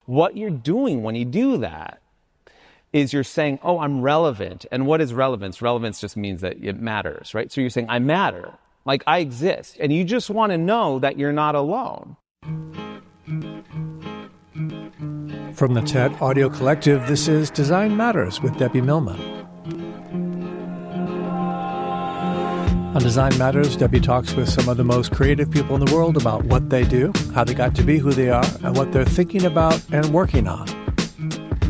What you're doing when you do that is you're saying, oh, I'm relevant. And what is relevance? Relevance just means that it matters, right? So you're saying, I matter, like I exist. And you just want to know that you're not alone. From the TED Audio Collective, this is Design Matters with Debbie Millman. On Design Matters, Debbie talks with some of the most creative people in the world about what they do, how they got to be who they are, and what they're thinking about and working on.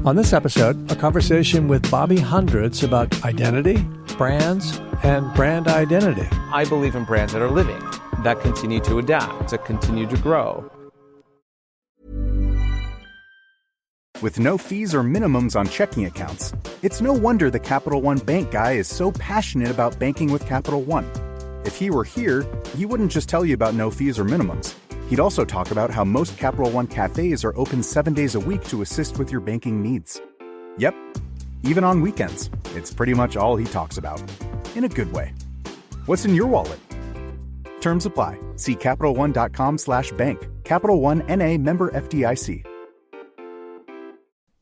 On this episode, a conversation with Bobby Hundreds about identity, brands, and brand identity. I believe in brands that are living, that continue to adapt, that continue to grow. With no fees or minimums on checking accounts, it's no wonder the Capital One Bank guy is so passionate about banking with Capital One. If he were here, he wouldn't just tell you about no fees or minimums. He'd also talk about how most Capital One cafes are open 7 days a week to assist with your banking needs. Yep, even on weekends. It's pretty much all he talks about. In a good way. What's in your wallet? Terms apply. See CapitalOne.com/bank. Capital One N.A. member FDIC.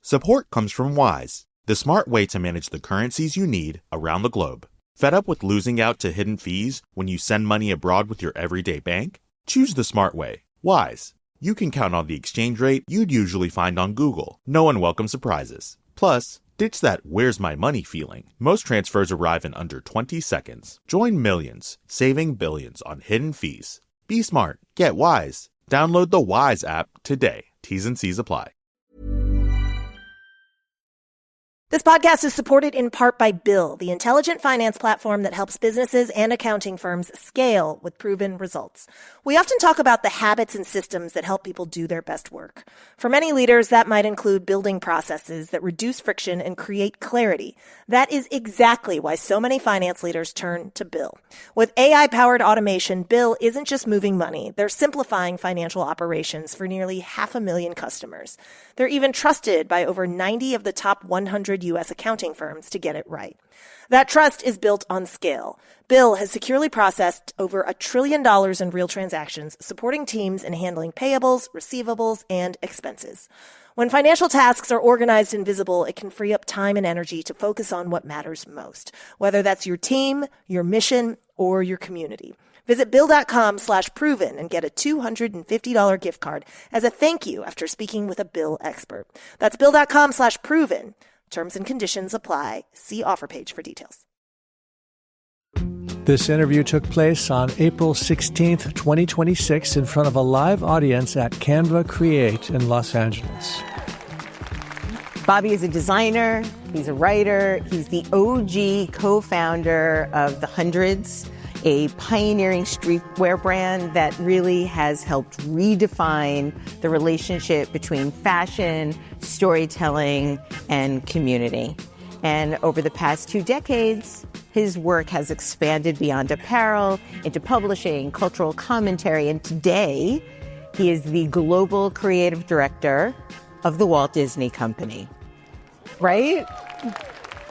Support comes from Wise, the smart way to manage the currencies you need around the globe. Fed up with losing out to hidden fees when you send money abroad with your everyday bank? Choose the smart way. Wise. You can count on the exchange rate you'd usually find on Google. No unwelcome surprises. Plus, ditch that "where's my money" feeling. Most transfers arrive in under 20 seconds. Join millions, saving billions on hidden fees. Be smart. Get Wise. Download the Wise app today. T's and C's apply. This podcast is supported in part by Bill, the intelligent finance platform that helps businesses and accounting firms scale with proven results. We often talk about the habits and systems that help people do their best work. For many leaders, that might include building processes that reduce friction and create clarity. That is exactly why so many finance leaders turn to Bill. With AI-powered automation, Bill isn't just moving money. They're simplifying financial operations for nearly 500,000 customers. They're even trusted by over 90 of the top 100 U.S. accounting firms to get it right. That trust is built on scale. Bill has securely processed over $1 trillion in real transactions, supporting teams in handling payables, receivables, and expenses. When financial tasks are organized and visible, it can free up time and energy to focus on what matters most, whether that's your team, your mission, or your community. Visit Bill.com/proven and get a $250 gift card as a thank you after speaking with a Bill expert. That's Bill.com/proven. Terms and conditions apply. See offer page for details. This interview took place on April 16th, 2026, in front of a live audience at Canva Create in Los Angeles. Bobby is a designer, he's a writer, he's the OG co-founder of The Hundreds, a pioneering streetwear brand that really has helped redefine the relationship between fashion, storytelling, and community. And over the past 2 decades, his work has expanded beyond apparel into publishing, cultural commentary, and today he is the global creative director of the Walt Disney Company. Right?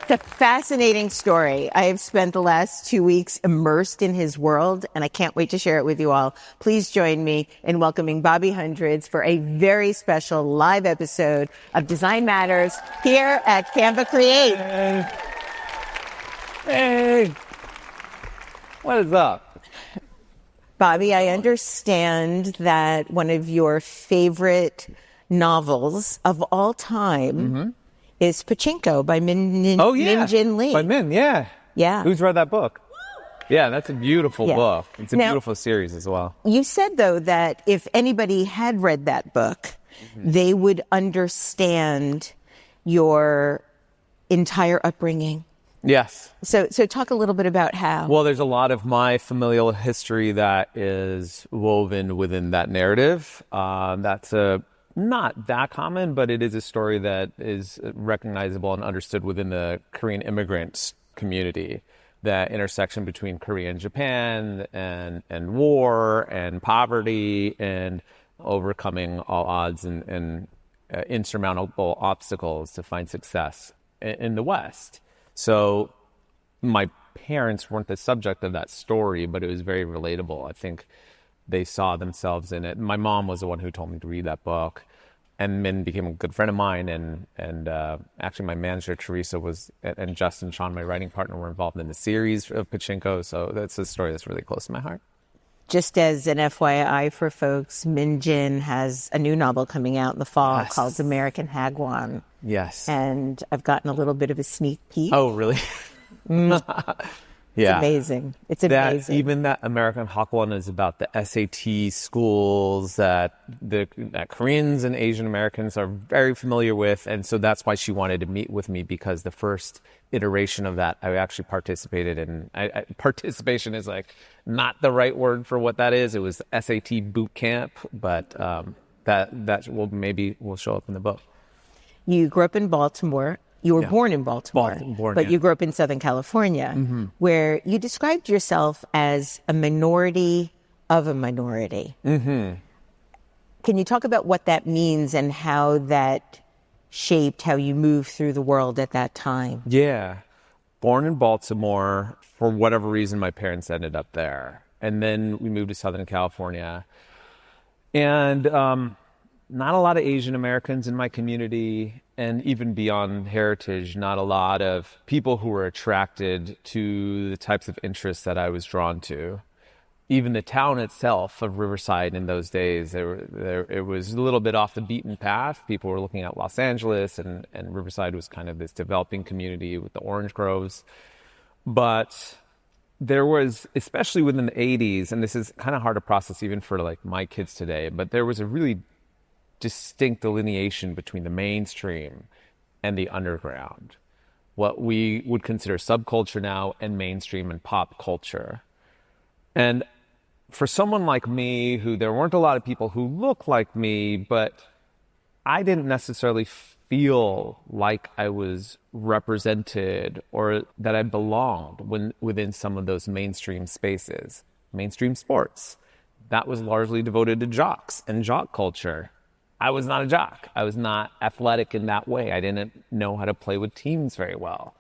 It's a fascinating story. I have spent the last 2 weeks immersed in his world, and I can't wait to share it with you all. Please join me in welcoming Bobby Hundreds for a very special live episode of Design Matters here at Canva Create. Hey, what is up? Bobby, I understand that one of your favorite novels of all time is Pachinko by Min Jin Lee. By Min, yeah. Yeah. Who's read that book? Yeah, that's a beautiful book. It's a beautiful series as well. You said, though, that if anybody had read that book, they would understand your entire upbringing. Yes. So talk a little bit about how. Well, there's a lot of my familial history that is woven within that narrative. That's not that common, but it is a story that is recognizable and understood within the Korean immigrant community. The intersection between Korea and Japan and war and poverty and overcoming all odds and insurmountable obstacles to find success in the West. So my parents weren't the subject of that story, but it was very relatable. I think they saw themselves in it. My mom was the one who told me to read that book. and Min became a good friend of mine. And actually, my manager Teresa and Justin, Sean, my writing partner, were involved in the series of Pachinko. So that's a story that's really close to my heart. Just as an FYI for folks, Min Jin has a new novel coming out in the fall called American Hagwon. Yes. And I've gotten a little bit of a sneak peek. Oh, really? It's amazing. It's amazing. Even that American Hagwon is about the SAT schools that Koreans and Asian Americans are very familiar with. And so that's why she wanted to meet with me, because the first iteration of that I actually participated in. Participation is like not the right word for what that is. It was SAT boot camp, but that will show up in the book. You grew up in Baltimore. You were born in Baltimore, but you grew up in Southern California, where you described yourself as a minority of a minority. Mm-hmm. Can you talk about what that means and how that shaped how you moved through the world at that time? Yeah. Born in Baltimore. For whatever reason, my parents ended up there. And then we moved to Southern California. And not a lot of Asian Americans in my community, and even beyond heritage, not a lot of people who were attracted to the types of interests that I was drawn to. Even the town itself of Riverside in those days, it was a little bit off the beaten path. People were looking at Los Angeles, and Riverside was kind of this developing community with the orange groves. But there was, especially within the 80s, and this is kind of hard to process even for like my kids today, but there was a really distinct delineation between the mainstream and the underground, what we would consider subculture now, and mainstream and pop culture. And for someone like me, who there weren't a lot of people who looked like me, but I didn't necessarily feel like I was represented or that I belonged within some of those mainstream spaces. Mainstream sports, that was largely devoted to jocks and jock culture. I was not a jock. I was not athletic in that way. I didn't know how to play with teams very well.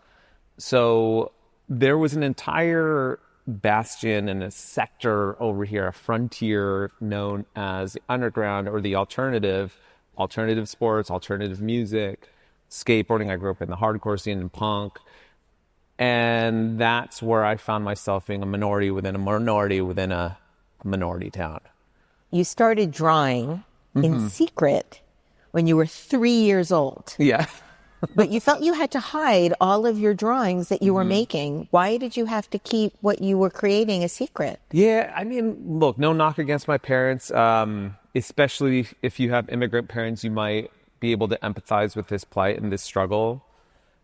So there was an entire bastion and a sector over here, a frontier known as the underground or the alternative sports, alternative music, skateboarding. I grew up in the hardcore scene and punk. And that's where I found myself being a minority within a minority within a minority town. You started drawing in secret when you were 3 years old. Yeah. But you felt you had to hide all of your drawings that you were making. Why did you have to keep what you were creating a secret? Yeah, I mean, look, no knock against my parents, especially if you have immigrant parents, you might be able to empathize with this plight and this struggle.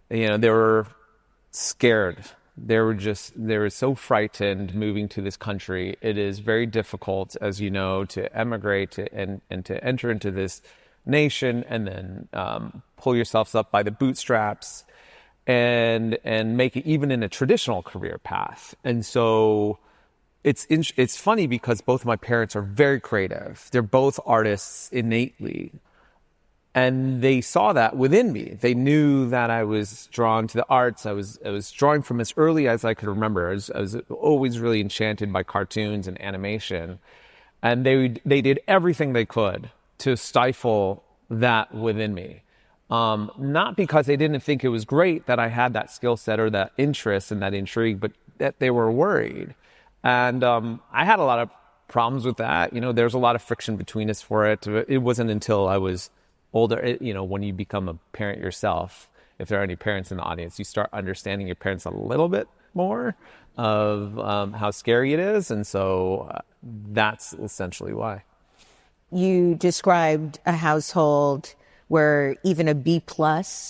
You know, they were scared. They were so frightened moving to this country. It is very difficult, as you know, to emigrate and to enter into this nation and then pull yourselves up by the bootstraps and make it even in a traditional career path. And so it's funny because both of my parents are very creative. They're both artists innately. And they saw that within me. They knew that I was drawn to the arts. I was drawing from as early as I could remember. I was always really enchanted by cartoons and animation. And they did everything they could to stifle that within me. Not because they didn't think it was great that I had that skill set or that interest and that intrigue, but that they were worried. And I had a lot of problems with that. You know, there's a lot of friction between us for it. It wasn't until I was older, you know, when you become a parent yourself, if there are any parents in the audience, you start understanding your parents a little bit more of how scary it is. And so that's essentially why. You described a household where even a B+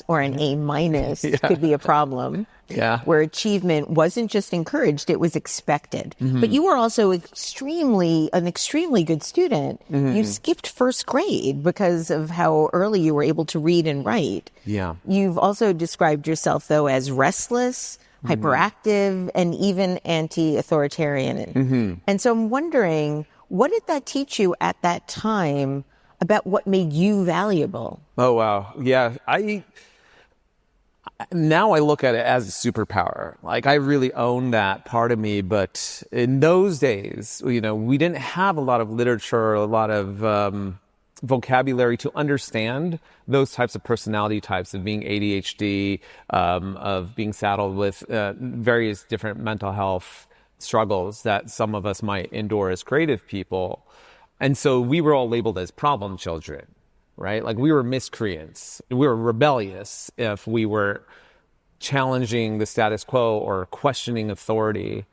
or an A- could be a problem. Yeah. Where achievement wasn't just encouraged, it was expected. But you were also an extremely good student. You skipped first grade because of how early you were able to read and write. Yeah. You've also described yourself, though, as restless, hyperactive, and even anti-authoritarian. And so I'm wondering, what did that teach you at that time about what made you valuable? Oh, wow. Yeah. Now I look at it as a superpower. Like, I really own that part of me. But in those days, you know, we didn't have a lot of literature, a lot of vocabulary to understand those types of personality types of being ADHD, of being saddled with various different mental health struggles that some of us might endure as creative people. And so we were all labeled as problem children, right? Like we were miscreants. We were rebellious if we were challenging the status quo or questioning authority.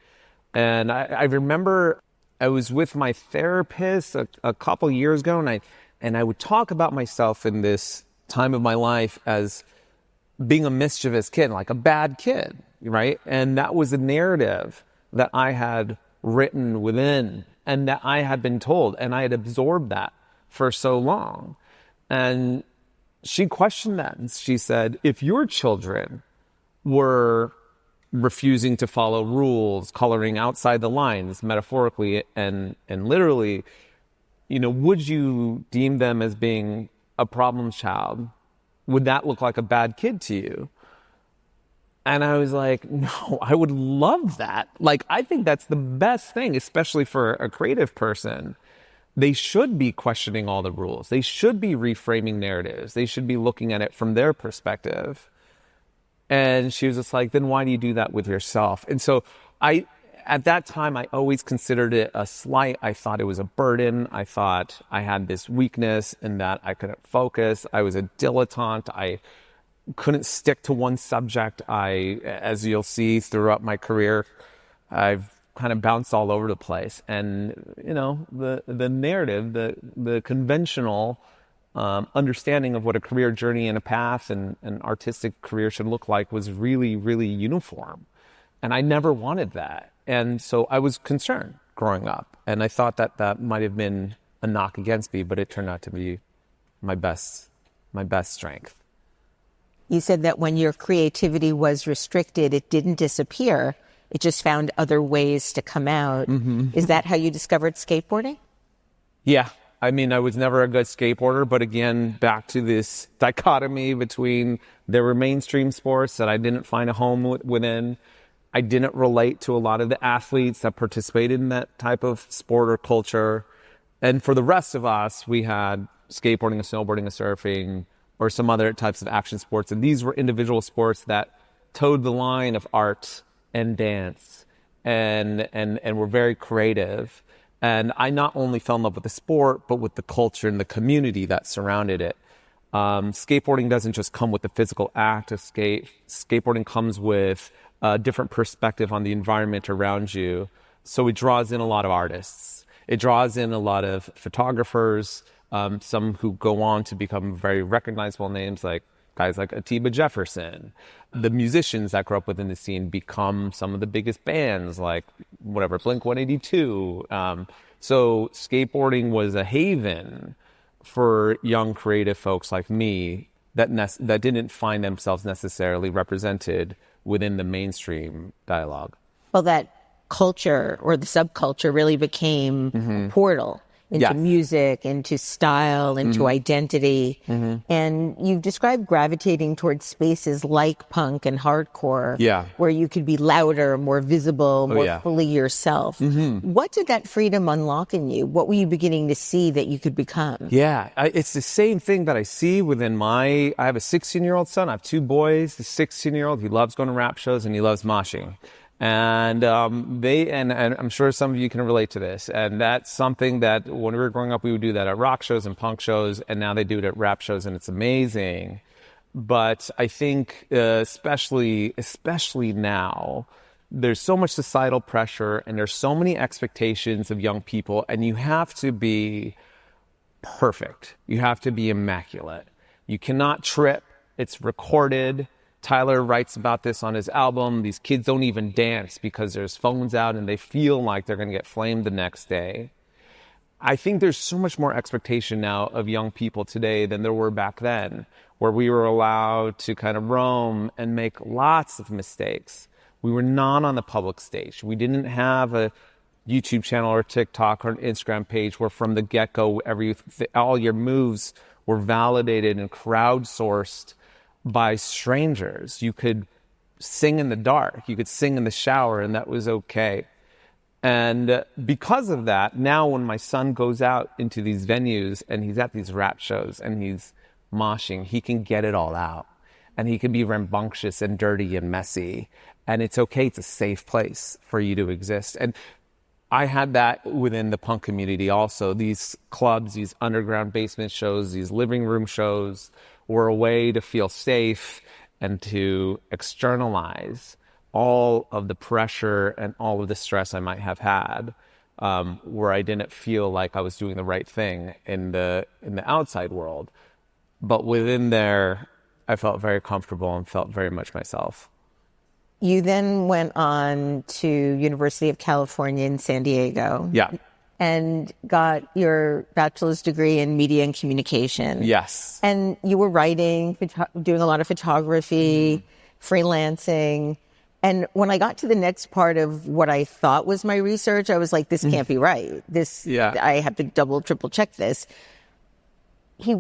And I remember I was with my therapist a couple years ago, and I would talk about myself in this time of my life as being a mischievous kid, like a bad kid, right? And that was a narrative that I had written within and that I had been told, and I had absorbed that for so long. And she questioned that, and she said, if your children were refusing to follow rules, coloring outside the lines, metaphorically and literally, would you deem them as being a problem child? Would that look like a bad kid to you? And I was like, no, I would love that. Like, I think that's the best thing, especially for a creative person. They should be questioning all the rules. They should be reframing narratives. They should be looking at it from their perspective. And she was just like, then why do you do that with yourself? And so at that time, I always considered it a slight. I thought it was a burden. I thought I had this weakness and that I couldn't focus. I was a dilettante. I couldn't stick to one subject. As you'll see throughout my career, I've kind of bounced all over the place. And, the narrative, the conventional understanding of what a career journey and a path and an artistic career should look like was really, really uniform. And I never wanted that. And so I was concerned growing up. And I thought that might have been a knock against me, but it turned out to be my best strength. You said that when your creativity was restricted, it didn't disappear. It just found other ways to come out. Mm-hmm. Is that how you discovered skateboarding? Yeah. I mean, I was never a good skateboarder, but again, back to this dichotomy between there were mainstream sports that I didn't find a home within. I didn't relate to a lot of the athletes that participated in that type of sport or culture. And for the rest of us, we had skateboarding, and snowboarding, and surfing, or some other types of action sports. And these were individual sports that towed the line of art and dance and were very creative. And I not only fell in love with the sport, but with the culture and the community that surrounded it. Skateboarding doesn't just come with the physical act of skate. Skateboarding comes with a different perspective on the environment around you. So it draws in a lot of artists. It draws in a lot of photographers, some who go on to become very recognizable names, like guys like Atiba Jefferson. The musicians that grow up within the scene become some of the biggest bands, like Blink-182. So skateboarding was a haven for young creative folks like me that didn't find themselves necessarily represented within the mainstream dialogue. Well, that culture or the subculture really became a portal into music, into style, into identity. And you've described gravitating towards spaces like punk and hardcore, where you could be louder, more visible, more fully yourself. What did that freedom unlock in you? What were you beginning to see that you could become? It's the same thing that I see within I have a 16-year-old son. I have two boys. The 16-year-old, he loves going to rap shows and he loves moshing. And and I'm sure some of you can relate to this. And that's something that when we were growing up, we would do that at rock shows and punk shows, and now they do it at rap shows, and it's amazing. But I think especially now, there's so much societal pressure and there's so many expectations of young people, and you have to be perfect. You have to be immaculate. You cannot trip. It's recorded. Tyler writes about this on his album. These kids don't even dance because there's phones out and they feel like they're going to get flamed the next day. I think there's so much more expectation now of young people today than there were back then, where we were allowed to kind of roam and make lots of mistakes. We were not on the public stage. We didn't have a YouTube channel or TikTok or an Instagram page where from the get-go all your moves were validated and crowdsourced by strangers. You could sing in the dark. You could sing in the shower, and that was okay. And because of that, now when my son goes out into these venues and he's at these rap shows and he's moshing, he can get it all out. And he can be rambunctious and dirty and messy. And it's okay. It's a safe place for you to exist. And I had that within the punk community also. These clubs, these underground basement shows, these living room shows were a way to feel safe and to externalize all of the pressure and all of the stress I might have had, where I didn't feel like I was doing the right thing in the outside world. But within there, I felt very comfortable and felt very much myself. You then went on to University of California in San Diego. Yeah. And got your bachelor's degree in media and communication. Yes. And you were writing, doing a lot of photography, freelancing. And when I got to the next part of what I thought was my research, I was like, this can't be right. I have to double, triple check this. Bobby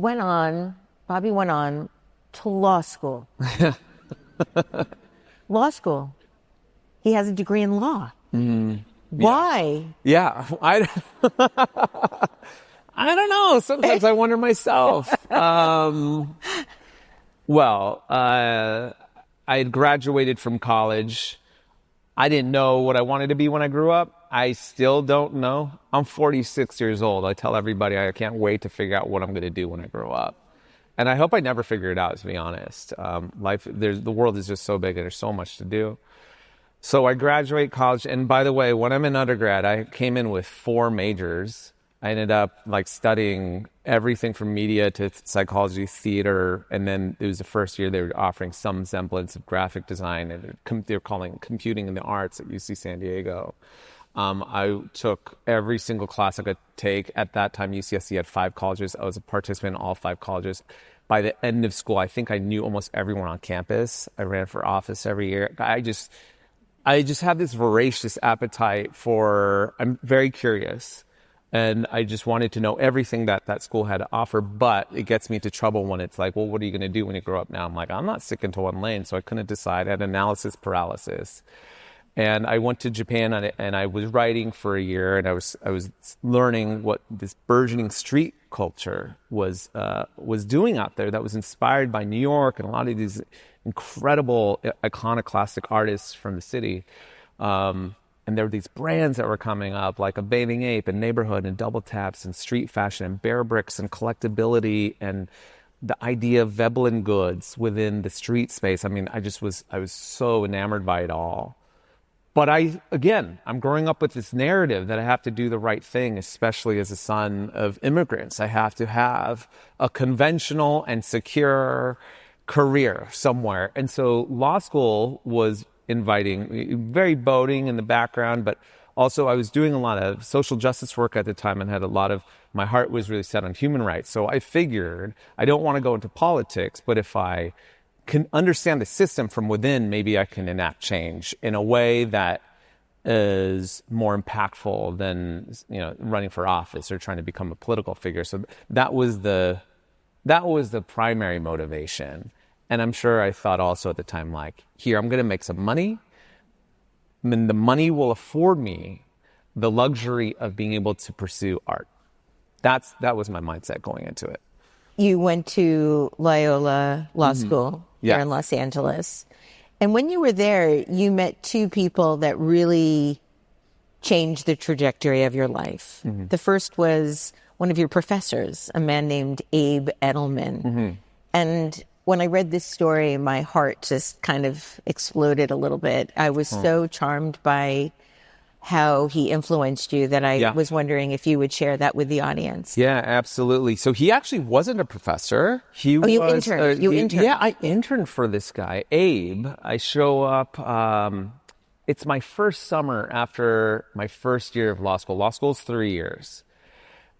went on to law school. Law school. He has a degree in law. Why? Yeah. I don't know. Sometimes I wonder myself. I had graduated from college. I didn't know what I wanted to be when I grew up. I still don't know. I'm 46 years old. I tell everybody I can't wait to figure out what I'm going to do when I grow up. And I hope I never figure it out, to be honest. The world is just so big and there's so much to do. So I graduate college. And by the way, when I'm in undergrad, I came in with 4 majors. I ended up studying everything from media to psychology, theater. And then it was the first year they were offering some semblance of graphic design. And they were calling computing and the arts at UC San Diego. I took every single class I could take. At that time, UCSC had 5 colleges. I was a participant in all 5 colleges. By the end of school, I think I knew almost everyone on campus. I ran for office every year. I just have this voracious appetite I'm very curious. And I just wanted to know everything that school had to offer. But it gets me into trouble when it's like, well, what are you going to do when you grow up now? I'm like, I'm not sticking to one lane. So I couldn't decide. I had analysis paralysis. And I went to Japan and I was writing for a year, and I was learning what this burgeoning street culture was doing out there that was inspired by New York and a lot of these incredible iconoclastic artists from the city. And there were these brands that were coming up, like a Bathing Ape and Neighborhood and Double Taps and street fashion and Bear Bricks and collectability and the idea of Veblen goods within the street space. I mean, I was so enamored by it all. But I'm growing up with this narrative that I have to do the right thing, especially as a son of immigrants. I have to have a conventional and secure career somewhere. And so law school was inviting, very boating in the background, but also I was doing a lot of social justice work at the time and my heart was really set on human rights. So I figured I don't want to go into politics, but if I can understand the system from within, maybe I can enact change in a way that is more impactful than running for office or trying to become a political figure. So that was the primary motivation. And I'm sure I thought also at the time, here, I'm going to make some money. And the money will afford me the luxury of being able to pursue art. That was my mindset going into it. You went to Loyola Law School here in Los Angeles. And when you were there, you met 2 people that really changed the trajectory of your life. The first was one of your professors, a man named Abe Edelman. And when I read this story, my heart just kind of exploded a little bit. I was so charmed by how he influenced you that I was wondering if you would share that with the audience. Yeah, absolutely. So he actually wasn't a professor. You interned. Yeah, I interned for this guy, Abe. I show up. It's my first summer after my first year of law school. Law school is 3 years.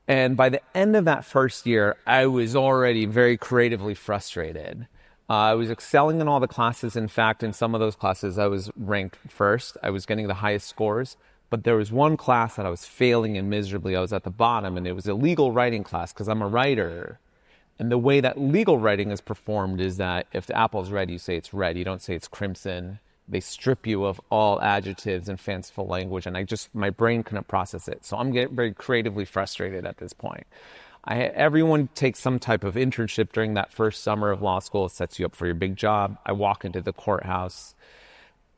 And by the end of that first year, I was already very creatively frustrated. I was excelling in all the classes. In fact, in some of those classes, I was ranked first. I was getting the highest scores. But there was one class that I was failing in miserably. I was at the bottom, and it was a legal writing class because I'm a writer. And the way that legal writing is performed is that if the apple is red, you say it's red. You don't say it's crimson. they strip you of all adjectives and fanciful language, and my brain couldn't process it. So I'm getting very creatively frustrated at this point. Everyone takes some type of internship during that first summer of law school. It sets you up for your big job. I walk into the courthouse,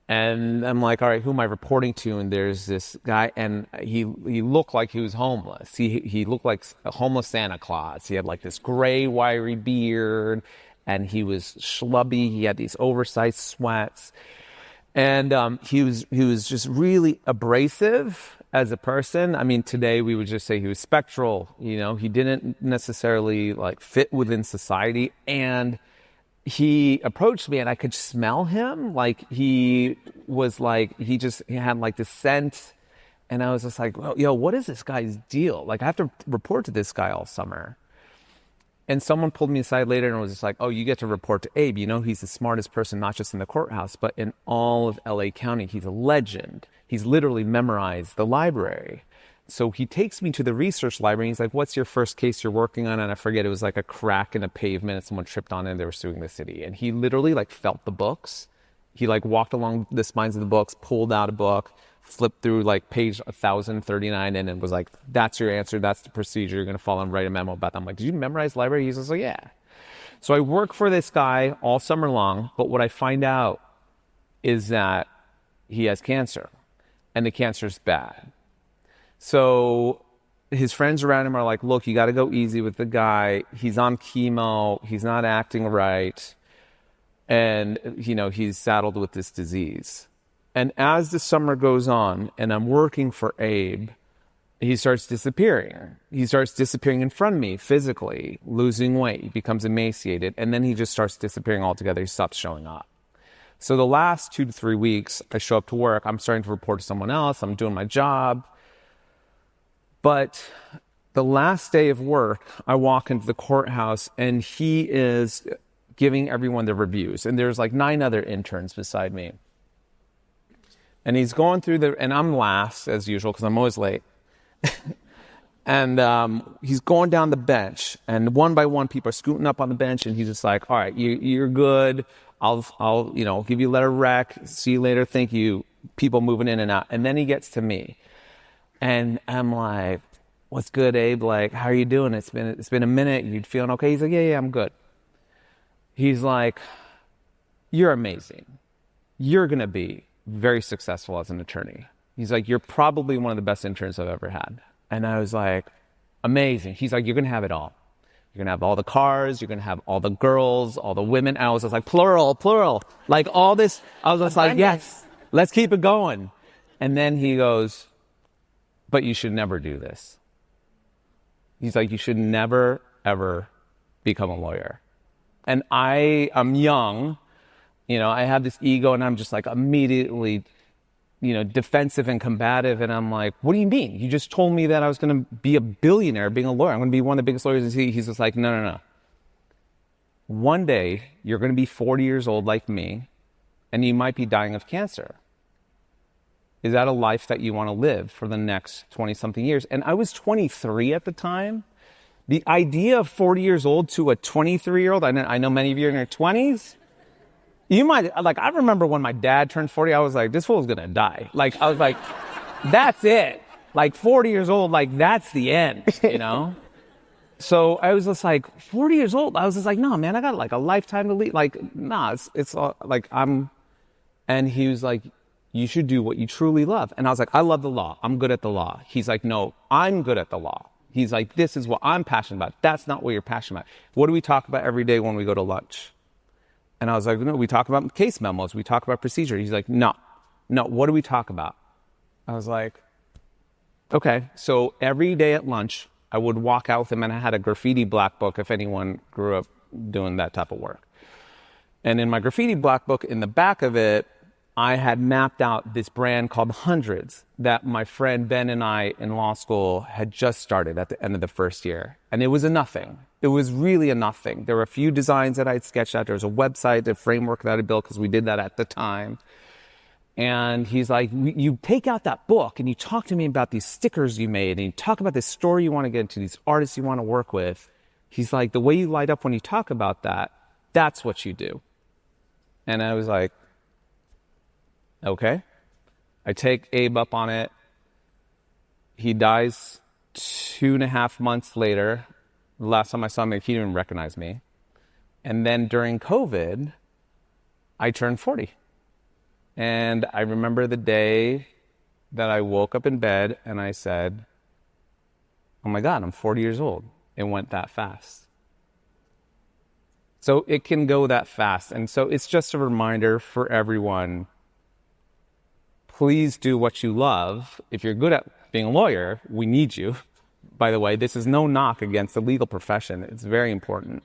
and I'm like, all right, who am I reporting to? And there's this guy, and he looked like he was homeless. He looked like a homeless Santa Claus. He had like this gray, wiry beard, and he was schlubby. He had these oversized sweats, and he was just really abrasive as a person. I mean, today we would just say he was spectral. You know, he didn't necessarily like fit within society, and he approached me and I could smell him. Like he had like this scent, and I was just like, well, yo, what is this guy's deal? Like I have to report to this guy all summer. And someone pulled me aside later and was just like, oh, you get to report to Abe. You know, he's the smartest person, not just in the courthouse, but in all of LA County. He's a legend. He's literally memorized the library. So he takes me to the research library. He's like, what's your first case you're working on? And I forget, it was like a crack in a pavement and someone tripped on it and they were suing the city. And he literally like felt the books. He like walked along the spines of the books, pulled out a book, flipped through like page 1039 and it was like, that's your answer. That's the procedure. You're going to follow and write a memo about that. I'm like, did you memorize library? He's just like, yeah. So I work for this guy all summer long. But what I find out is that he has cancer and the cancer is bad. So his friends around him are like, look, you got to go easy with the guy. He's on chemo. He's not acting right. And, you know, he's saddled with this disease. And as the summer goes on and I'm working for Abe, he starts disappearing. He starts disappearing in front of me physically, losing weight. He becomes emaciated. And then he just starts disappearing altogether. He stops showing up. So the last 2 to 3 weeks, I show up to work. I'm starting to report to someone else. I'm doing my job. But the last day of work, I walk into the courthouse and he is giving everyone the reviews. And there's like 9 other interns beside me. And he's going through and I'm last as usual because I'm always late. And he's going down the bench and one by one people are scooting up on the bench and he's just like, all right, you're good. I'll give you a letter rec. See you later. Thank you. People moving in and out. And then he gets to me. And I'm like, what's good, Abe? Like, how are you doing? It's been a minute. You feeling okay? He's like, yeah, I'm good. He's like, you're amazing. You're going to be very successful as an attorney. He's like, you're probably one of the best interns I've ever had. And I was like, amazing. He's like, you're going to have it all. You're going to have all the cars. You're going to have all the girls, all the women. I was just like, plural. Like all this. I was just like, yes, let's keep it going. And then he goes, but you should never do this. He's like, you should never, ever become a lawyer. And I am young, I have this ego and I'm just like immediately, defensive and combative. And I'm like, what do you mean? You just told me that I was going to be a billionaire being a lawyer. I'm going to be one of the biggest lawyers. He's just like, no. One day you're going to be 40 years old like me and you might be dying of cancer. Is that a life that you want to live for the next 20-something years? And I was 23 at the time. The idea of 40 years old to a 23-year-old, I know many of you are in your 20s. You might, I remember when my dad turned 40, I was like, this fool's going to die. I was like, that's it. 40 years old, that's the end, So I was just like, 40 years old? I was just like, no, man, I got a lifetime to lead. It's all, and he was like, you should do what you truly love. And I was like, I love the law. I'm good at the law. He's like, no, I'm good at the law. He's like, this is what I'm passionate about. That's not what you're passionate about. What do we talk about every day when we go to lunch? And I was like, no, we talk about case memos. We talk about procedure. He's like, no, what do we talk about? I was like, okay. So every day at lunch, I would walk out with him and I had a graffiti black book if anyone grew up doing that type of work. And in my graffiti black book, in the back of it, I had mapped out this brand called Hundreds that my friend Ben and I in law school had just started at the end of the first year. And it was a nothing. It was really a nothing. There were a few designs that I'd sketched out. There was a website, a framework that I built because we did that at the time. And he's like, you take out that book and you talk to me about these stickers you made and you talk about this story you want to get into, these artists you want to work with. He's like, the way you light up when you talk about that, that's what you do. And I was like, Okay. I take Abe up on it. He dies 2.5 months later. The last time I saw him, he didn't even recognize me. And then during COVID, I turned 40. And I remember the day that I woke up in bed and I said, oh my God, I'm 40 years old. It went that fast. So it can go that fast. And so it's just a reminder for everyone, please do what you love. If you're good at being a lawyer, we need you. By the way, this is no knock against the legal profession. It's very important.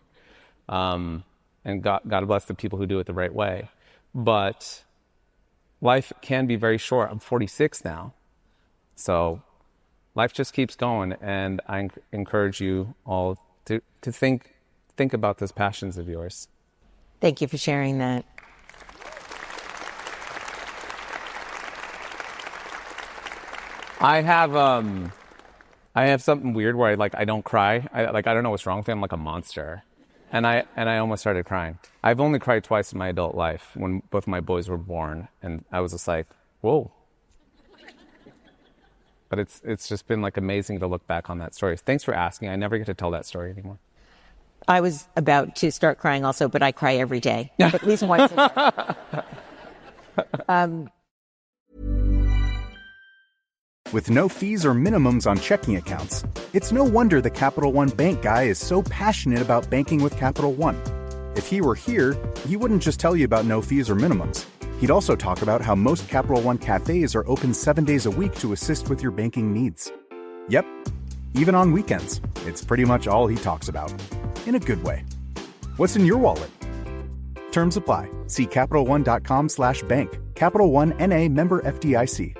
And God bless the people who do it the right way. But life can be very short. I'm 46 now. So life just keeps going. And I encourage you all to think about those passions of yours. Thank you for sharing that. I have something weird where I don't cry. I don't know what's wrong with me. I'm like a monster. And I almost started crying. I've only cried twice in my adult life, when both my boys were born, and I was just like, whoa. But it's just been amazing to look back on that story. Thanks for asking. I never get to tell that story anymore. I was about to start crying also, but I cry every day, at least once a day. With no fees or minimums on checking accounts, it's no wonder the Capital One bank guy is so passionate about banking with Capital One. If he were here, he wouldn't just tell you about no fees or minimums. He'd also talk about how most Capital One cafes are open 7 days a week to assist with your banking needs. Yep, even on weekends. It's pretty much all he talks about. In a good way. What's in your wallet? Terms apply. See CapitalOne.com/bank. Capital One N.A. member FDIC.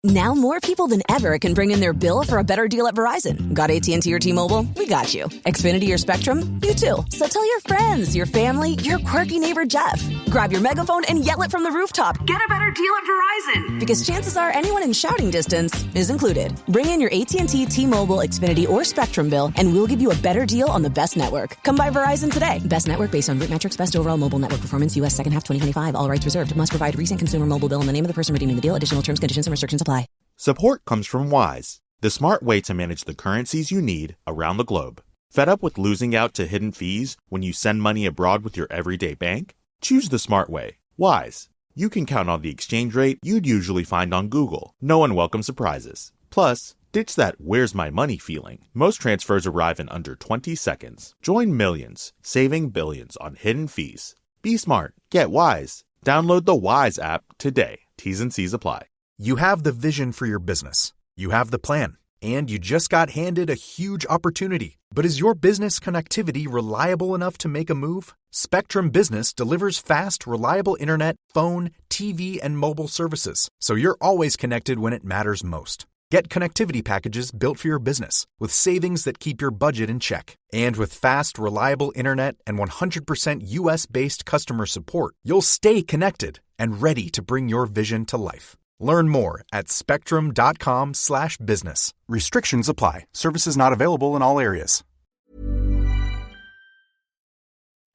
Now more people than ever can bring in their bill for a better deal at Verizon. Got AT&T or T-Mobile? We got you. Xfinity or Spectrum? You too. So tell your friends, your family, your quirky neighbor Jeff. Grab your megaphone and yell it from the rooftop. Get a better deal at Verizon. Because chances are anyone in shouting distance is included. Bring in your AT&T, T-Mobile, Xfinity, or Spectrum bill and we'll give you a better deal on the best network. Come by Verizon today. Best network based on root metrics, best overall mobile network performance, U.S. second half 2025. All rights reserved. Must provide recent consumer mobile bill in the name of the person redeeming the deal. Additional terms, conditions, and restrictions apply. Support comes from Wise, the smart way to manage the currencies you need around the globe. Fed up with losing out to hidden fees when you send money abroad with your everyday bank? Choose the smart way. Wise. You can count on the exchange rate you'd usually find on Google. No unwelcome surprises. Plus, ditch that "where's my money" feeling. Most transfers arrive in under 20 seconds. Join millions, saving billions on hidden fees. Be smart. Get Wise. Download the Wise app today. T's and C's apply. You have the vision for your business. You have the plan. And you just got handed a huge opportunity. But is your business connectivity reliable enough to make a move? Spectrum Business delivers fast, reliable internet, phone, TV, and mobile services, so you're always connected when it matters most. Get connectivity packages built for your business with savings that keep your budget in check. And with fast, reliable internet and 100% US-based customer support, you'll stay connected and ready to bring your vision to life. Learn more at spectrum.com/business. Restrictions apply. Services not available in all areas.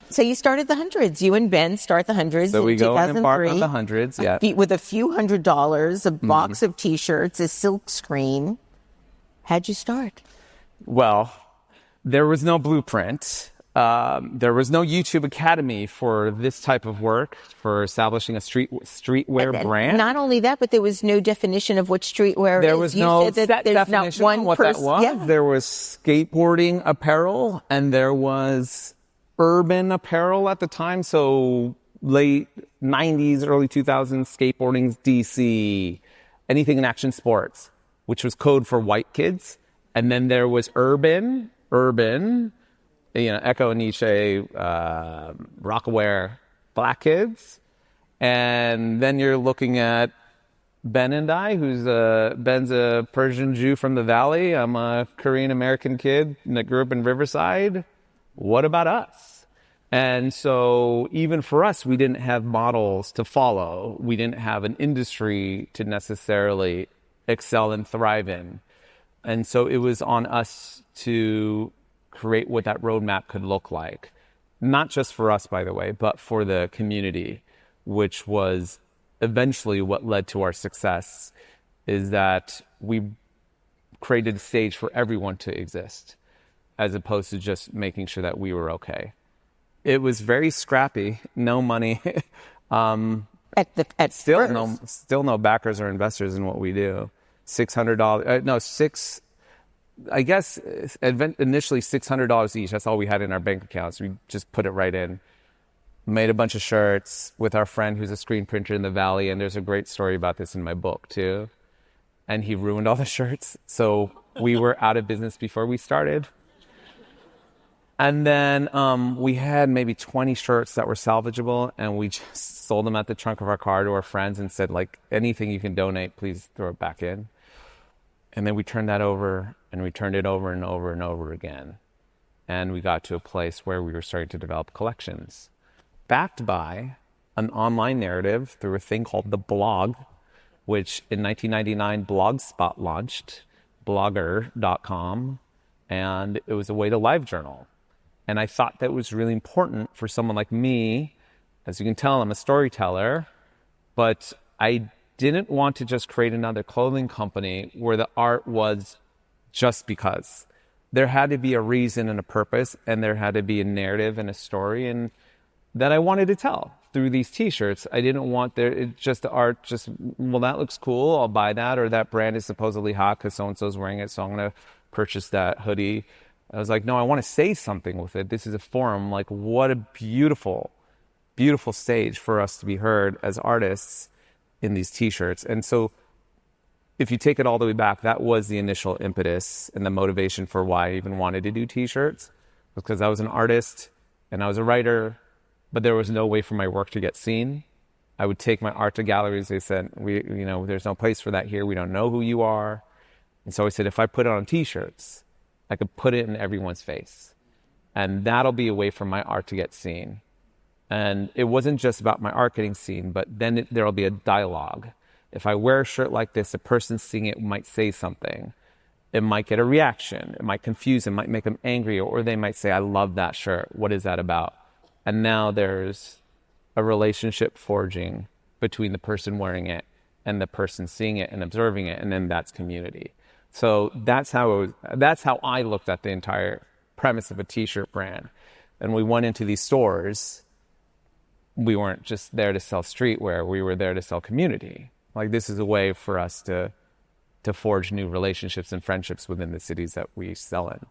So you started the hundreds. You and Ben start the hundreds So we in go and 2003. embark on the hundreds, yeah. With a few $100s, a box of T-shirts, a silk screen. How'd you start? Well, there was no blueprint. There was no YouTube Academy for this type of work, for establishing a streetwear brand. Not only that, but there was no definition of what streetwear There is. was You no said that set there's definition not one of what person. that was. Yeah. There was skateboarding apparel, and there was urban apparel at the time. So late 90s, early 2000s, skateboarding's DC, anything in action sports, which was code for white kids. And then there was urban, Echo and Nietzsche, Rockaware, black kids. And then you're looking at Ben and I, Ben's a Persian Jew from the Valley. I'm a Korean American kid that grew up in Riverside. What about us? And so even for us, we didn't have models to follow. We didn't have an industry to necessarily excel and thrive in. And so it was on us to create what that roadmap could look like. Not just for us, by the way, but for the community. which was eventually what led to our success, is that we created a stage for everyone to exist, as opposed to just making sure that we were okay. It was very scrappy, no money. Still no backers or investors in what we do. Initially $600 each. That's all we had in our bank accounts. We just put it right in. Made a bunch of shirts with our friend who's a screen printer in the Valley, and there's a great story about this in my book too. And he ruined all the shirts, so we were out of business before we started. And then we had maybe 20 shirts that were salvageable, and we just sold them at the trunk of our car to our friends and said, like, anything you can donate, please throw it back in. And then we turned that over, and we turned it over and over and over again. And we got to a place where we were starting to develop collections, backed by an online narrative through a thing called the blog, which in 1999 Blogspot launched, blogger.com, and it was a way to live journal. And I thought that was really important for someone like me. As you can tell, I'm a storyteller, but I didn't want to just create another clothing company where the art was just because. There had to be a reason and a purpose, and there had to be a narrative and a story and that I wanted to tell through these t-shirts. I didn't want the art well, that looks cool, I'll buy that, or that brand is supposedly hot because so-and-so's wearing it, so I'm going to purchase that hoodie. I was like, no, I want to say something with it. This is a forum. Like, what a beautiful, beautiful stage for us to be heard as artists in these t-shirts. And so if you take it all the way back, that was the initial impetus and the motivation for why I even wanted to do t-shirts, because I was an artist and I was a writer, but there was no way for my work to get seen. I would take my art to galleries. They said, there's no place for that here. We don't know who you are. And so I said, if I put it on t-shirts, I could put it in everyone's face, and that'll be a way for my art to get seen. And it wasn't just about my art getting seen, but then there'll be a dialogue. If I wear a shirt like this, a person seeing it might say something. It might get a reaction. It might confuse them, might make them angry, or they might say, I love that shirt. What is that about? And now there's a relationship forging between the person wearing it and the person seeing it and observing it, and then that's community. So that's how I looked at the entire premise of a t-shirt brand. And we went into these stores. We weren't just there to sell streetwear. We were there to sell community. Like, this is a way for us to forge new relationships and friendships within the cities that we sell in.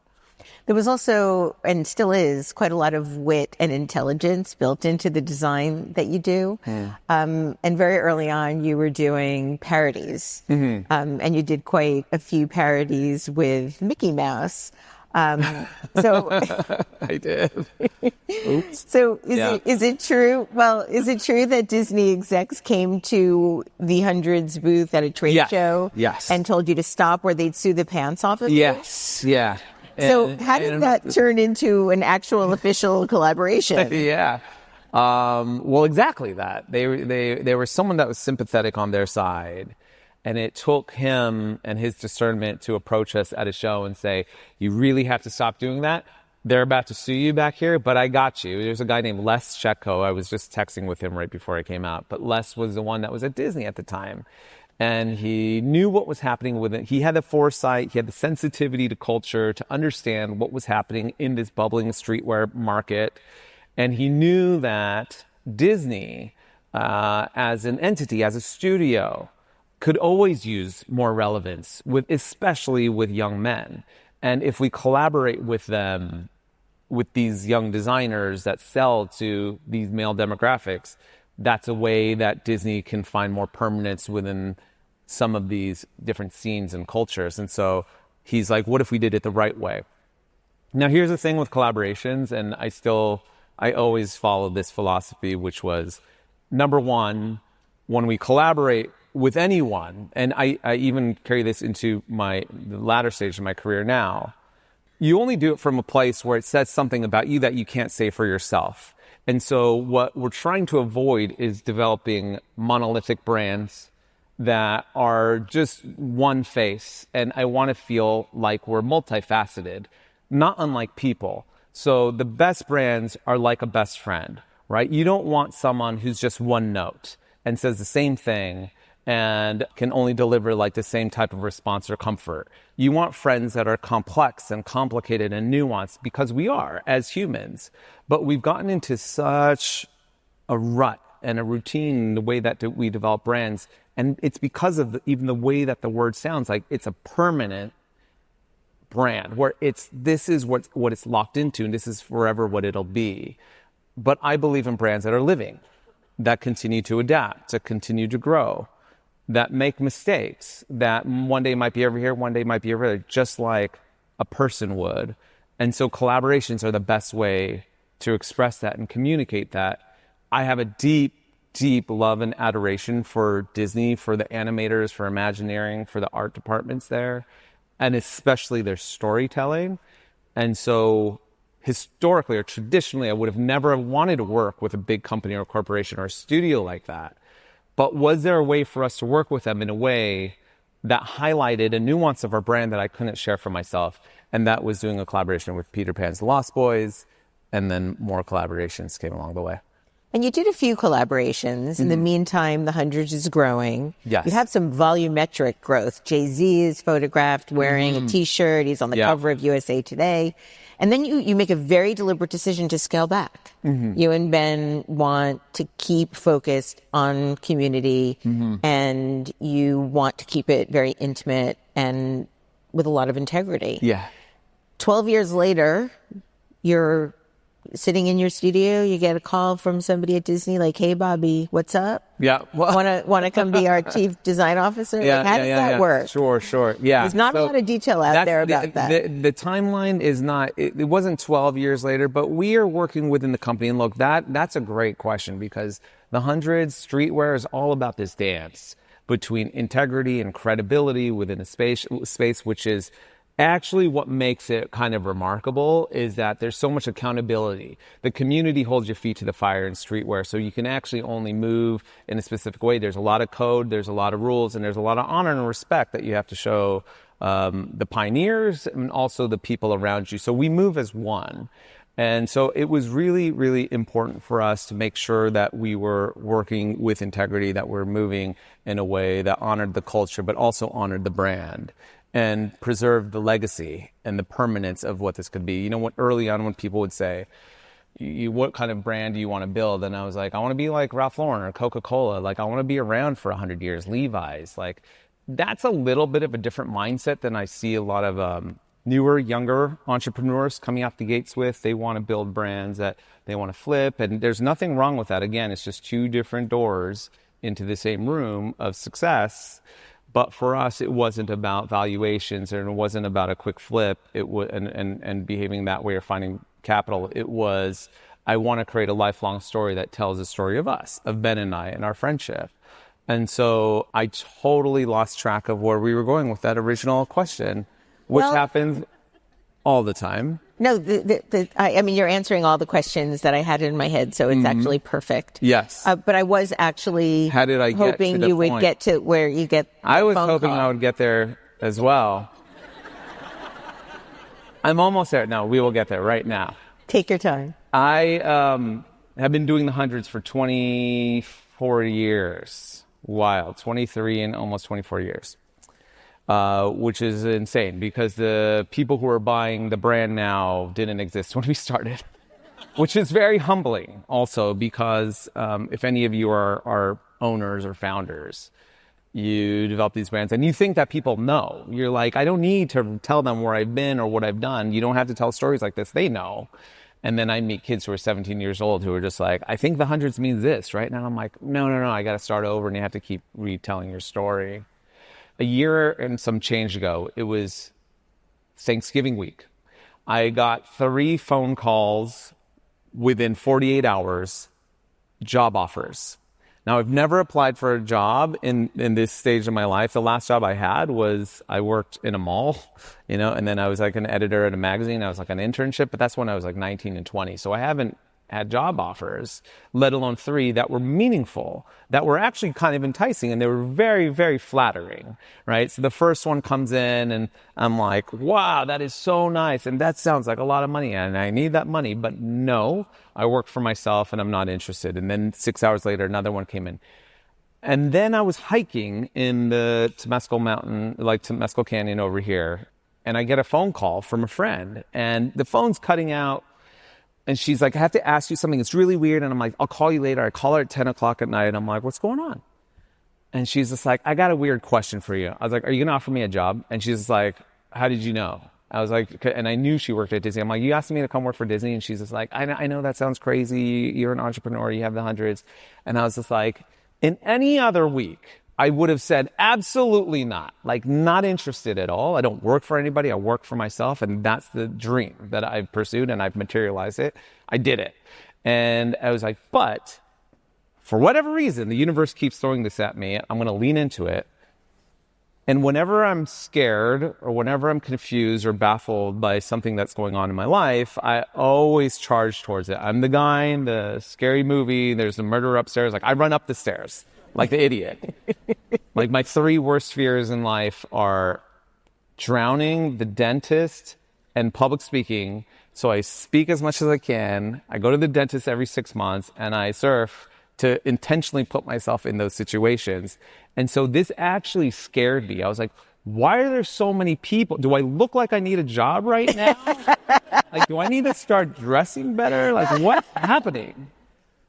There was also, and still is, quite a lot of wit and intelligence built into the design that you do. And very early on, you were doing parodies. And you did quite a few parodies with Mickey Mouse. So I did. Oops. So is it true? Well, is it true that Disney execs came to the Hundreds booth at a trade show? Yes. And told you to stop, where they'd sue the pants off of you? Yes. Yeah. So how did that turn into an actual official collaboration? Yeah. Well, exactly that. They were someone that was sympathetic on their side. And it took him and his discernment to approach us at a show and say, you really have to stop doing that. They're about to sue you back here, but I got you. There's a guy named Les Chetko. I was just texting with him right before I came out. But Les was the one that was at Disney at the time. And he knew what was happening with it. He had the foresight, he had the sensitivity to culture to understand what was happening in this bubbling streetwear market. And he knew that Disney, as an entity, as a studio, could always use more relevance, especially with young men. And if we collaborate with them, with these young designers that sell to these male demographics, that's a way that Disney can find more permanence within some of these different scenes and cultures. And so he's like, what if we did it the right way? Now, here's the thing with collaborations, and I always followed this philosophy, which was, number one, when we collaborate with anyone, and I even carry this into the latter stage of my career now, you only do it from a place where it says something about you that you can't say for yourself. And so what we're trying to avoid is developing monolithic brands that are just one face. And I want to feel like we're multifaceted, not unlike people. So the best brands are like a best friend, right? You don't want someone who's just one note and says the same thing and can only deliver like the same type of response or comfort. You want friends that are complex and complicated and nuanced, because we are as humans. But we've gotten into such a rut and a routine in the way that we develop brands. And it's because of even the way that the word sounds. Like, it's a permanent brand where this is what it's locked into, and this is forever what it'll be. But I believe in brands that are living, that continue to adapt, to continue to grow, that make mistakes, that one day might be over here, one day might be over there, just like a person would. And so collaborations are the best way to express that and communicate that. I have a deep, deep love and adoration for Disney, for the animators, for Imagineering, for the art departments there, and especially their storytelling. And so historically or traditionally, I would have never wanted to work with a big company or a corporation or a studio like that. But was there a way for us to work with them in a way that highlighted a nuance of our brand that I couldn't share for myself? And that was doing a collaboration with Peter Pan's The Lost Boys, and then more collaborations came along the way. And you did a few collaborations. In the meantime, the Hundreds is growing. Yes. You have some volumetric growth. Jay-Z is photographed wearing a T-shirt. He's on the cover of USA Today. And then you make a very deliberate decision to scale back. You and Ben want to keep focused on community, and you want to keep it very intimate and with a lot of integrity. Yeah. 12 years later, you're sitting in your studio, you get a call from somebody at Disney like, "Hey, Bobby, what's up? Yeah. Well, Want to come be our chief design officer?" Like, how does that work? Sure. Yeah. There's not a lot of detail out there about that. The timeline is not, it wasn't 12 years later, but we are working within the company. And look, that's a great question, because the Hundreds, streetwear is all about this dance between integrity and credibility within a space, which is actually what makes it kind of remarkable, is that there's so much accountability. The community holds your feet to the fire in streetwear, so you can actually only move in a specific way. There's a lot of code, there's a lot of rules, and there's a lot of honor and respect that you have to show the pioneers and also the people around you. So we move as one. And so it was really, really important for us to make sure that we were working with integrity, that we're moving in a way that honored the culture, but also honored the brand, and preserve the legacy and the permanence of what this could be. You know, early on when people would say, what kind of brand do you want to build? And I was like, I want to be like Ralph Lauren or Coca-Cola. Like, I want to be around for 100 years, Levi's. Like, that's a little bit of a different mindset than I see a lot of newer, younger entrepreneurs coming out the gates with. They want to build brands that they want to flip. And there's nothing wrong with that. Again, it's just two different doors into the same room of success. But for us, it wasn't about valuations, and it wasn't about a quick flip. It was and behaving that way or finding capital. It was, I want to create a lifelong story that tells the story of us, of Ben and I, and our friendship. And so I totally lost track of where we were going with that original question, which happens all the time. No, I mean, you're answering all the questions that I had in my head, so it's actually perfect. Yes. But I was actually hoping you would get to where you get the I was phone hoping call. I would get there as well. I'm almost there. No, we will get there right now. Take your time. I have been doing the Hundreds for 24 years. Wild. 23 and almost 24 years. Which is insane, because the people who are buying the brand now didn't exist when we started, which is very humbling also, because if any of you are owners or founders, you develop these brands and you think that people know. You're like, I don't need to tell them where I've been or what I've done. You don't have to tell stories like this. They know. And then I meet kids who are 17 years old who are just like, I think the Hundreds means this, right? And I'm like, no, I got to start over, and you have to keep retelling your story. A year and some change ago, it was Thanksgiving week. I got 3 phone calls within 48 hours, job offers. Now, I've never applied for a job in this stage of my life. The last job I had was I worked in a mall, and then I was like an editor at a magazine. I was like an internship, but that's when I was like 19 and 20. So I haven't had job offers, let alone 3 that were meaningful, that were actually kind of enticing, and they were very, very flattering, right? So the first one comes in and I'm like, wow, that is so nice. And that sounds like a lot of money and I need that money, but no, I work for myself and I'm not interested. And then 6 hours later, another one came in. And then I was hiking in the Temescal Mountain, like Temescal Canyon over here. And I get a phone call from a friend and the phone's cutting out. And she's like, I have to ask you something. It's really weird. And I'm like, I'll call you later. I call her at 10 o'clock at night. And I'm like, what's going on? And she's just like, I got a weird question for you. I was like, are you going to offer me a job? And she's just like, how did you know? I was like, and I knew she worked at Disney. I'm like, you asked me to come work for Disney? And she's just like, I know that sounds crazy. You're an entrepreneur. You have the hundreds. And I was just like, in any other week, I would have said, absolutely not. Like, not interested at all. I don't work for anybody. I work for myself. And that's the dream that I've pursued and I've materialized it. I did it. And I was like, but for whatever reason, the universe keeps throwing this at me. I'm going to lean into it. And whenever I'm scared or whenever I'm confused or baffled by something that's going on in my life, I always charge towards it. I'm the guy in the scary movie. There's a murderer upstairs. Like, I run up the stairs like the idiot. Like, my 3 worst fears in life are drowning, the dentist, and public speaking. So I speak as much as I can. I go to the dentist every 6 months and I surf to intentionally put myself in those situations. And so this actually scared me. I was like, why are there so many people? Do I look like I need a job right now? Like, do I need to start dressing better? Like, what's happening?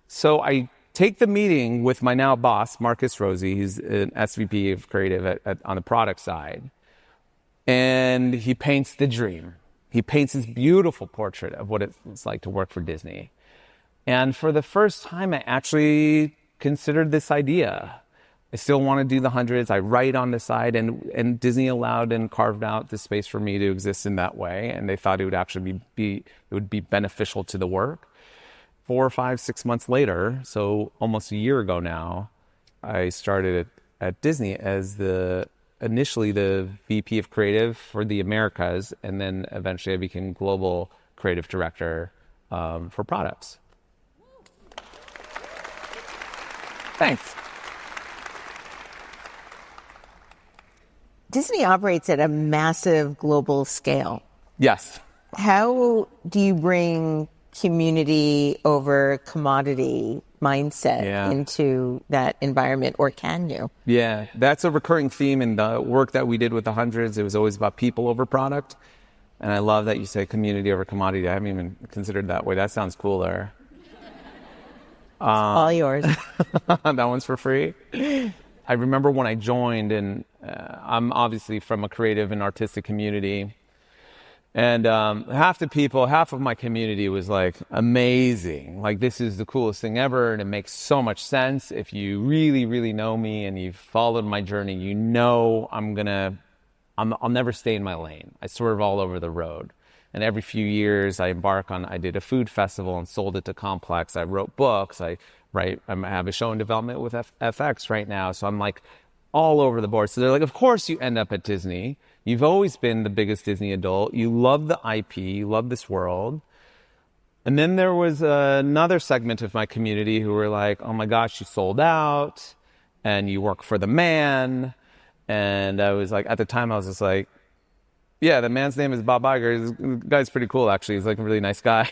So I take the meeting with my now boss, Marcus Rosie. He's an SVP of creative on the product side. And he paints the dream. He paints this beautiful portrait of what it's like to work for Disney. And for the first time, I actually considered this idea. I still want to do the hundreds. I write on the side, and Disney allowed and carved out the space for me to exist in that way. And they thought it would actually be beneficial to the work. 4, 5, 6 months later, so almost a year ago now, I started at Disney as initially the VP of creative for the Americas, and then eventually I became global creative director for products. Thanks. Disney operates at a massive global scale. Yes. How do you bring community over commodity mindset into that environment, or can you? Yeah, that's a recurring theme in the work that we did with the hundreds. It was always about people over product. And I love that you say community over commodity. I haven't even considered that way. That sounds cooler. All yours. That one's for free. I remember when I joined, and I'm obviously from a creative and artistic community. And half of my community was like, amazing. Like, this is the coolest thing ever. And it makes so much sense. If you really, really know me and you've followed my journey, you know I'll never stay in my lane. I swerve all over the road. And every few years I did a food festival and sold it to Complex. I wrote books. I have a show in development with FX right now. So I'm like all over the board. So they're like, of course you end up at Disney. You've always been the biggest Disney adult. You love the IP. You love this world. And then there was another segment of my community who were like, oh my gosh, you sold out and you work for the man. And I was like, at the time I was just like, yeah, the man's name is Bob Iger. The guy's pretty cool, actually. He's like a really nice guy.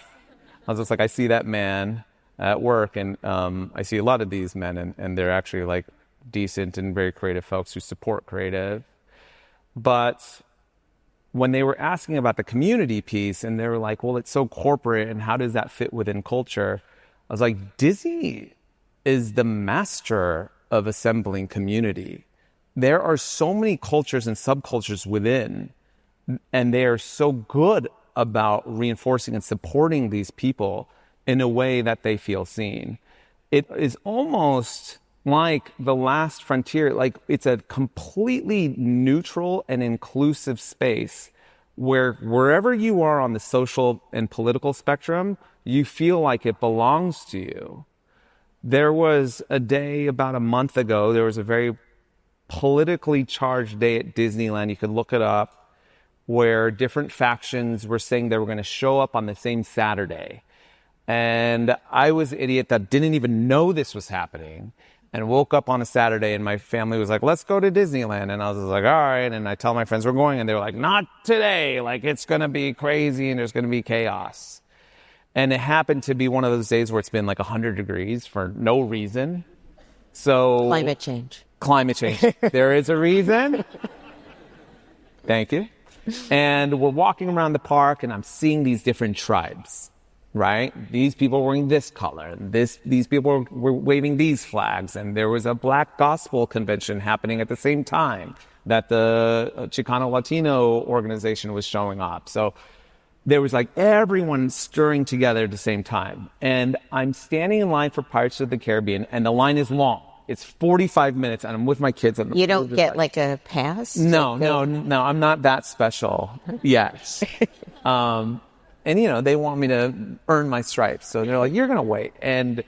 I was just like, I see that man at work, and I see a lot of these men, and they're actually like decent and very creative folks who support creative. But when they were asking about the community piece, and they were like, well, it's so corporate, and how does that fit within culture? I was like, Disney is the master of assembling community. There are so many cultures and subcultures within, and they are so good about reinforcing and supporting these people in a way that they feel seen. It is almost like the last frontier, like it's a completely neutral and inclusive space where wherever you are on the social and political spectrum, you feel like it belongs to you. There was a day about a month ago, there was a very politically charged day at Disneyland, you could look it up, where different factions were saying they were going to show up on the same Saturday. And I was the idiot that didn't even know this was happening and woke up on a Saturday and my family was like, let's go to Disneyland. And I was like, all right. And I tell my friends we're going and they were like, not today. Like, it's going to be crazy and there's going to be chaos. And it happened to be one of those days where it's been like 100 degrees for no reason. So Climate change. There is a reason. Thank you. And we're walking around the park and I'm seeing these different tribes, right? These people wearing this color. These people were waving these flags. And there was a Black gospel convention happening at the same time that the Chicano Latino organization was showing up. So there was like everyone stirring together at the same time. And I'm standing in line for Pirates of the Caribbean, and the line is long. It's 45 minutes, and I'm with my kids. And you don't get like a pass? No, I'm not that special yet. And, they want me to earn my stripes. So they're like, you're going to wait. And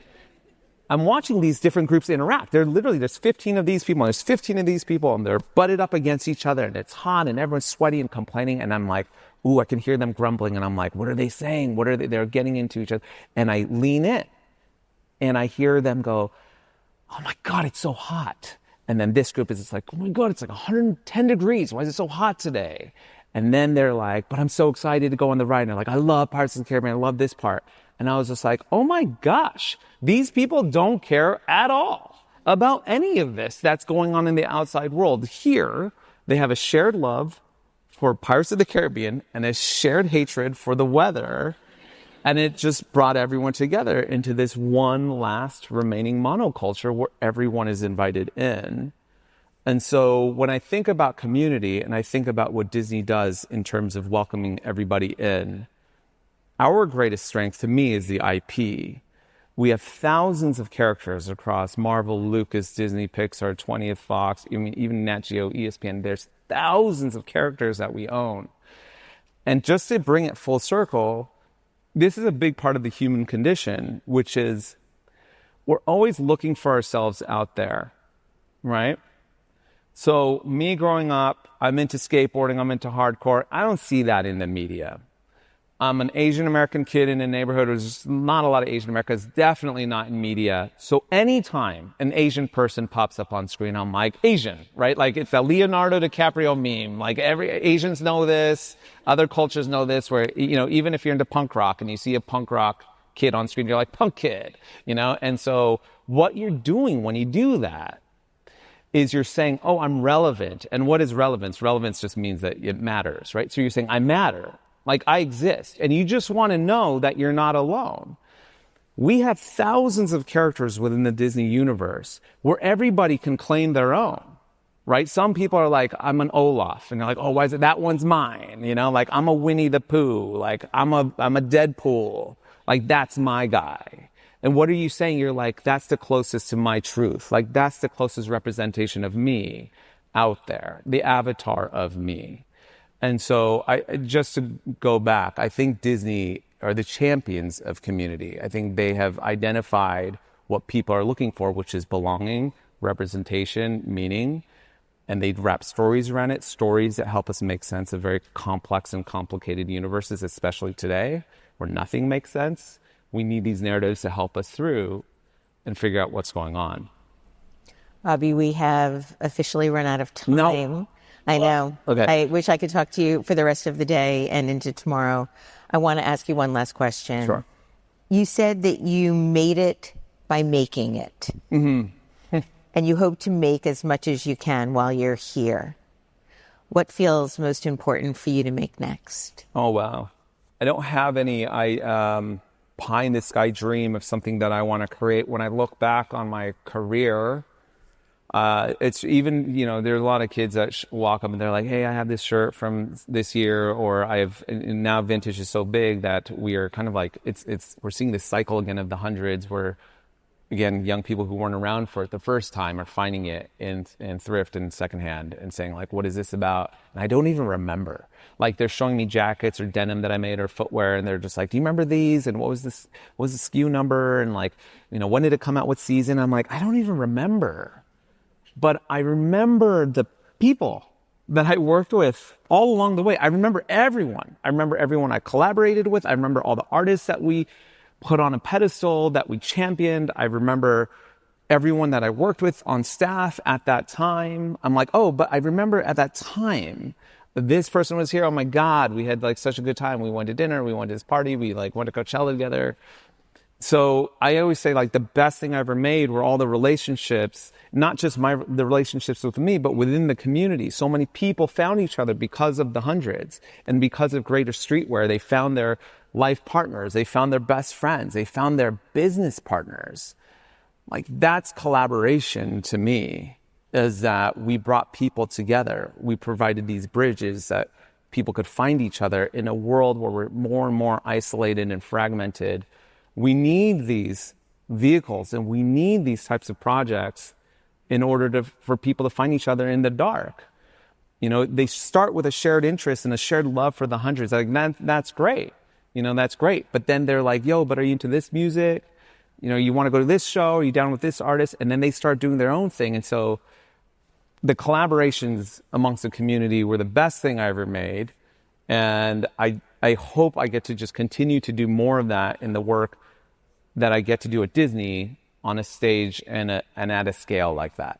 I'm watching these different groups interact. There's 15 of these people, and there's 15 of these people, and they're butted up against each other, and it's hot, and everyone's sweaty and complaining, and I'm like, ooh, I can hear them grumbling, and I'm like, what are they saying? What are they? They're getting into each other. And I lean in, and I hear them go, oh my God, it's so hot. And then this group is just like, oh my God, it's like 110 degrees. Why is it so hot today? And then they're like, but I'm so excited to go on the ride. And they're like, I love Pirates of the Caribbean. I love this part. And I was just like, oh my gosh, these people don't care at all about any of this that's going on in the outside world. Here, they have a shared love for Pirates of the Caribbean and a shared hatred for the weather. And it just brought everyone together into this one last remaining monoculture where everyone is invited in. And so when I think about community and I think about what Disney does in terms of welcoming everybody in, our greatest strength to me is the IP. We have thousands of characters across Marvel, Lucas, Disney, Pixar, 20th Fox, even Nat Geo, ESPN. There's thousands of characters that we own. And just to bring it full circle, this is a big part of the human condition, which is we're always looking for ourselves out there, right? So me growing up, I'm into skateboarding, I'm into hardcore. I don't see that in the media. I'm an Asian American kid in a neighborhood where there's not a lot of Asian Americans, definitely not in media. So anytime an Asian person pops up on screen, I'm like, Asian, right? Like it's a Leonardo DiCaprio meme. Like Asians know this, other cultures know this, where, even if you're into punk rock and you see a punk rock kid on screen, you're like, punk kid, And so what you're doing when you do that is you're saying, oh, I'm relevant. And what is relevance? Relevance just means that it matters, right? So you're saying, I matter. Like, I exist. And you just want to know that you're not alone. We have thousands of characters within the Disney universe where everybody can claim their own, right? Some people are like, I'm an Olaf. And they're like, oh, why is it that one's mine? Like, I'm a Winnie the Pooh. Like, I'm a Deadpool. Like, that's my guy. And what are you saying? You're like, that's the closest to my truth. Like, that's the closest representation of me out there, the avatar of me. And so just to go back, I think Disney are the champions of community. I think they have identified what people are looking for, which is belonging, representation, meaning, and they wrap stories around it, stories that help us make sense of very complex and complicated universes, especially today, where nothing makes sense. We need these narratives to help us through and figure out what's going on. Bobby, we have officially run out of time. No. I know. Okay. I wish I could talk to you for the rest of the day and into tomorrow. I want to ask you one last question. Sure. You said that you made it by making it. Mm-hmm. And you hope to make as much as you can while you're here. What feels most important for you to make next? Oh, wow. I don't have any pie in the sky dream of something that I want to create. When I look back on my career, it's even, there's a lot of kids that walk up and they're like, hey, I have this shirt from this year, or and now vintage is so big that we are kind of like, we're seeing this cycle again of the hundreds where, again, young people who weren't around for it the first time are finding it in thrift and secondhand and saying like, what is this about? And I don't even remember. Like they're showing me jackets or denim that I made or footwear, and they're just like, do you remember these? And what was this? What was the SKU number? And like, when did it come out? What season? I'm like, I don't even remember. But I remember the people that I worked with all along the way. I remember everyone. I remember everyone I collaborated with. I remember all the artists that we put on a pedestal, that we championed. I remember everyone that I worked with on staff at that time. I'm like, oh, but I remember at that time, this person was here. Oh my God, we had like such a good time. We went to dinner, we went to this party, we like went to Coachella together. So I always say like the best thing I ever made were all the relationships, not just the relationships with me, but within the community. So many people found each other because of the hundreds, and because of Greater Streetwear. They found their life partners, they found their best friends, they found their business partners. Like that's collaboration to me, is that we brought people together. We provided these bridges that people could find each other in a world where we're more and more isolated and fragmented. We need these vehicles and we need these types of projects in order for people to find each other in the dark. You know, they start with a shared interest and a shared love for the hundreds. Like that's great. You know, that's great. But then they're like, yo, but are you into this music? You know, you want to go to this show? Are you down with this artist? And then they start doing their own thing. And so the collaborations amongst the community were the best thing I ever made. And I hope I get to just continue to do more of that in the work that I get to do at Disney on a stage and at a scale like that.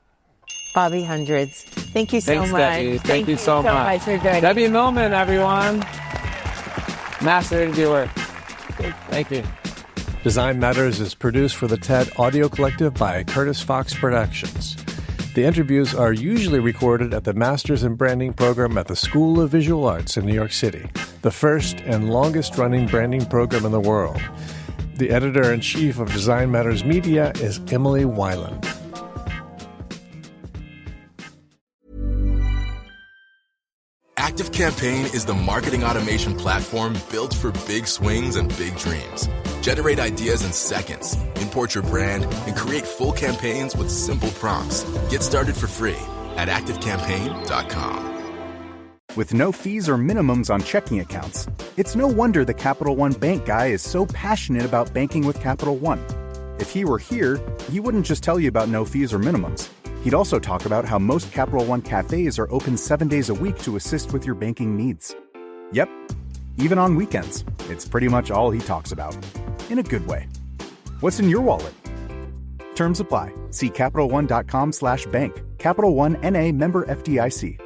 Bobby Hundreds, thank you so Thanks, much. Debbie. Thank you so much for doing Debbie Millman, everyone. Master interviewer. Thank you. Design Matters is produced for the TED Audio Collective by Curtis Fox Productions. The interviews are usually recorded at the Masters in Branding program at the School of Visual Arts in New York City, the first and longest-running branding program in the world. The editor-in-chief of Design Matters Media is Emily Weiland. ActiveCampaign is the marketing automation platform built for big swings and big dreams. Generate ideas in seconds, import your brand, and create full campaigns with simple prompts. Get started for free at ActiveCampaign.com. With no fees or minimums on checking accounts, it's no wonder the Capital One bank guy is so passionate about banking with Capital One. If he were here, he wouldn't just tell you about no fees or minimums. He'd also talk about how most Capital One cafes are open 7 days a week to assist with your banking needs. Yep, even on weekends. It's pretty much all he talks about. In a good way. What's in your wallet? Terms apply. See CapitalOne.com/bank. Capital One N.A. member FDIC.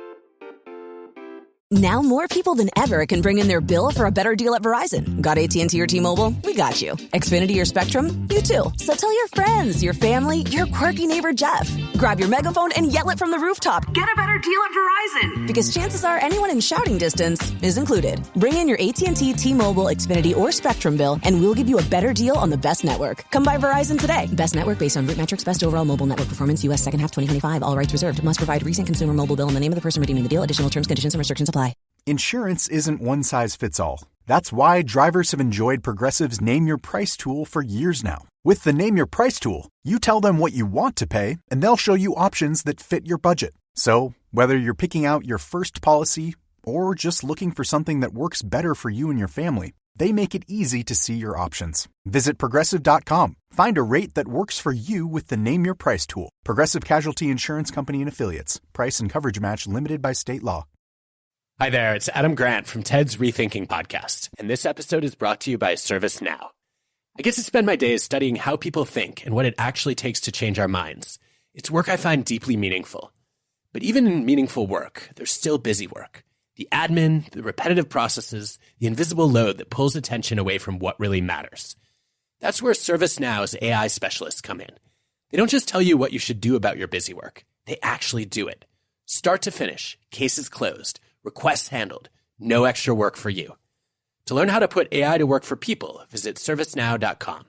Now more people than ever can bring in their bill for a better deal at Verizon. Got AT&T or T-Mobile? We got you. Xfinity or Spectrum? You too. So tell your friends, your family, your quirky neighbor Jeff. Grab your megaphone and yell it from the rooftop. Get a better deal at Verizon. Because chances are anyone in shouting distance is included. Bring in your AT&T, T-Mobile, Xfinity, or Spectrum bill and we'll give you a better deal on the best network. Come by Verizon today. Best network based on root metrics, best overall mobile network performance, U.S. second half 2025. All rights reserved. Must provide recent consumer mobile bill in the name of the person redeeming the deal. Additional terms, conditions, and restrictions apply. Insurance isn't one size fits all. That's why drivers have enjoyed Progressive's Name Your Price tool for years now. With the Name Your Price tool, you tell them what you want to pay, and they'll show you options that fit your budget. So, whether you're picking out your first policy or just looking for something that works better for you and your family, they make it easy to see your options. Visit Progressive.com. Find a rate that works for you with the Name Your Price tool. Progressive Casualty Insurance Company and Affiliates. Price and coverage match limited by state law. Hi there, it's Adam Grant from TED's Rethinking podcast, and this episode is brought to you by ServiceNow. I get to spend my days studying how people think and what it actually takes to change our minds. It's work I find deeply meaningful. But even in meaningful work, there's still busy work. The admin, the repetitive processes, the invisible load that pulls attention away from what really matters. That's where ServiceNow's AI specialists come in. They don't just tell you what you should do about your busy work. They actually do it. Start to finish, cases closed, requests handled, no extra work for you. To learn how to put AI to work for people, visit ServiceNow.com.